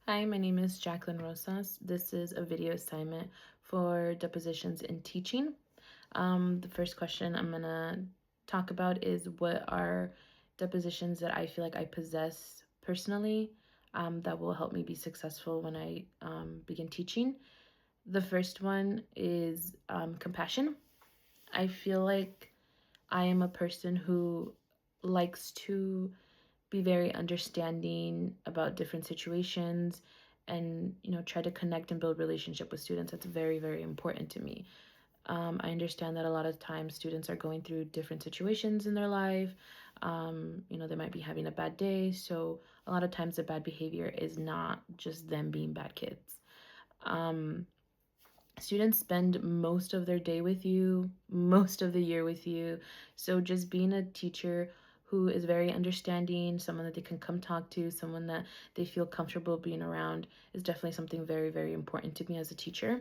Hi, my name is Jacqueline Rosas. This is a video assignment for depositions in teaching. The first question I'm gonna talk about is what are depositions that I feel like I possess personally that will help me be successful when I begin teaching. The first one is compassion. I feel like I am a person who likes to be very understanding about different situations and try to connect and build relationship with students. That's very, very important to me. I understand that a lot of times students are going through different situations in their life. They might be having a bad day, so a lot of times the bad behavior is not just them being bad kids. um, Students spend most of their day with you, most of the year with you. So just being a teacher who is very understanding, someone that they can come talk to, someone that they feel comfortable being around is definitely something very, very important to me as a teacher.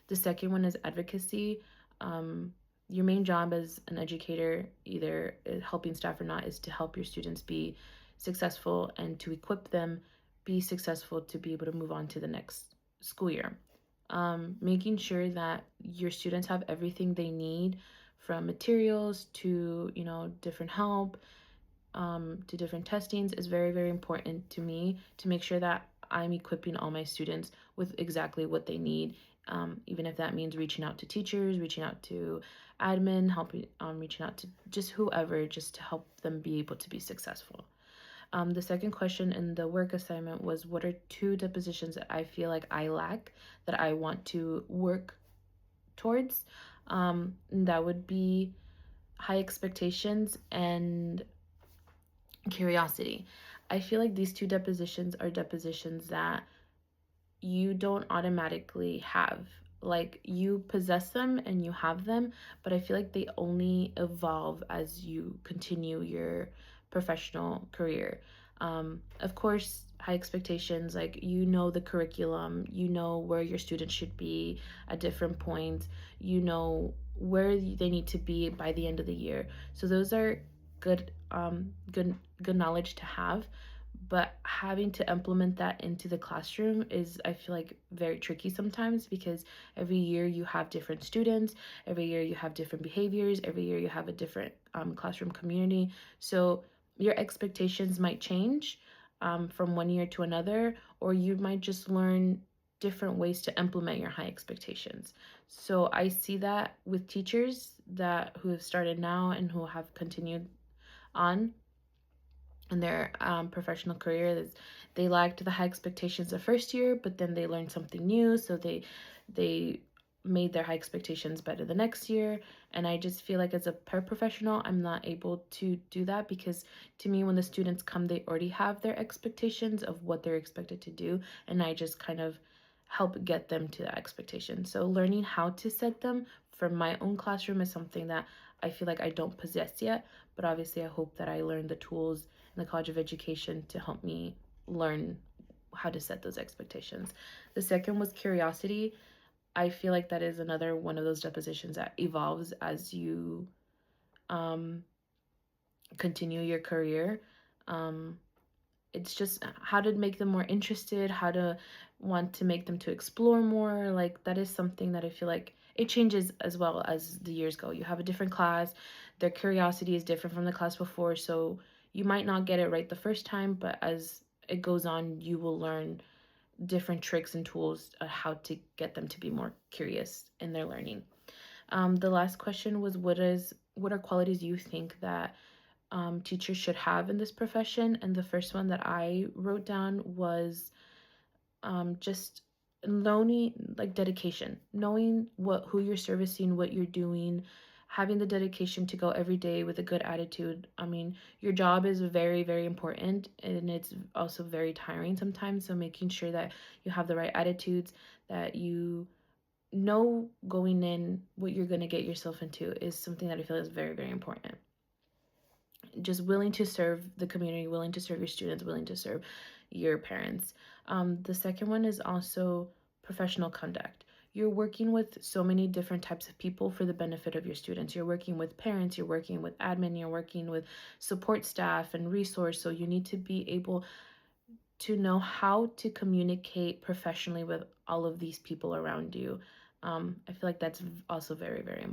The second one is advocacy. Your main job as an educator, either helping staff or not, is to help your students be successful and to equip them be successful to be able to move on to the next school year. Making sure that your students have everything they need, from materials to different help, to different testings, is very, very important to me to make sure that I'm equipping all my students with exactly what they need. Even if that means reaching out to teachers, reaching out to admin, helping, reaching out to just whoever, just to help them be able to be successful. The second question in the work assignment was, what are two depositions that I feel like I lack that I want to work towards? That would be high expectations and curiosity. I feel like these two depositions are depositions that you don't automatically have. Like, you possess them and you have them, but I feel like they only evolve as you continue your professional career. Of course, high expectations, like, the curriculum, where your students should be at different points, where they need to be by the end of the year. So those are good knowledge to have, but having to implement that into the classroom is, I feel like, very tricky sometimes, because every year you have different students, every year you have different behaviors, every year you have a different classroom community. So your expectations might change from one year to another, or you might just learn different ways to implement your high expectations. So I see that with teachers that who have started now and who have continued on in their professional career. They lacked the high expectations the first year, but then they learned something new, so they made their high expectations better the next year. And I just feel like, as a paraprofessional, I'm not able to do that, because to me, when the students come, they already have their expectations of what they're expected to do, and I just kind of help get them to that expectation. So learning how to set them for my own classroom is something that I feel like I don't possess yet, but obviously I hope that I learn the tools in the College of Education to help me learn how to set those expectations. The second was curiosity. I feel like that is another one of those depositions that evolves as you um, continue your career. Um, it's just how to make them more interested, how to want to make them to explore more. Like, that is something that I feel like it changes as well as the years go. You have a different class, their curiosity is different from the class before, so you might not get it right the first time, but as it goes on, you will learn different tricks and tools on how to get them to be more curious in their learning. The last question was, what are qualities you think that teachers should have in this profession? And the first one that I wrote down was just knowing, like, dedication, knowing who you're servicing, what you're doing, having the dedication to go every day with a good attitude. I mean, your job is very, very important, and it's also very tiring sometimes. So making sure that you have the right attitudes, that you know going in what you're going to get yourself into, is something that I feel is very, very important. Just willing to serve the community, willing to serve your students, willing to serve your parents. The second one is also professional conduct. You're working with so many different types of people for the benefit of your students. You're working with parents, you're working with admin, you're working with support staff and resource. So you need to be able to know how to communicate professionally with all of these people around you. I feel like that's also very, very important.